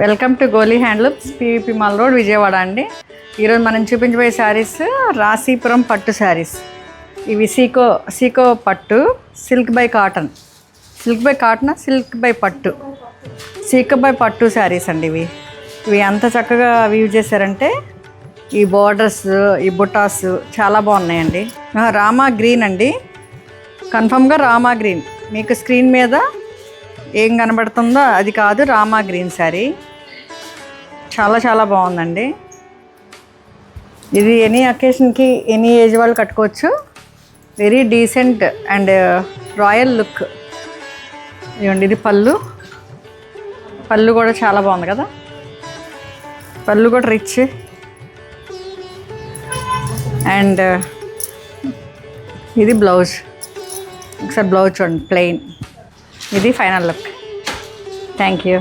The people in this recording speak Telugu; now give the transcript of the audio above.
Welcome to Goli handlooms, PVP mall road, Vijayawada అండి. ఈరోజు మనం చూపించబోయే శారీస్ రాశీపురం పట్టు శారీస్. ఇవి సీకో పట్టు, silk by cotton, silk by పట్టు, సీకో బై పట్టు శారీస్ అండి. ఇవి అంత చక్కగా వీవ్ చేశారంటే ఈ బోర్డర్స్, ఈ బుటాస్ చాలా బాగున్నాయండి. రామా గ్రీన్ అండి, కన్ఫామ్గా రామా గ్రీన్. మీకు స్క్రీన్ మీద ఏం కనబడుతుందో అది కాదు, రామా గ్రీన్ శారీ. చాలా చాలా బాగుందండి. ఇది ఎనీ అకేషన్కి, ఎనీ ఏజ్ వాళ్ళు కట్టుకోవచ్చు. Very decent and royal look. ఇవ్వండి, ఇది పళ్ళు కూడా చాలా బాగుంది కదా. పళ్ళు కూడా రిచ్. అండ్ ఇది బ్లౌజ్. ఒకసారి బ్లౌజ్ చూడండి, ప్లెయిన్. ఇది ఫైనల్ లుక్. Thank you.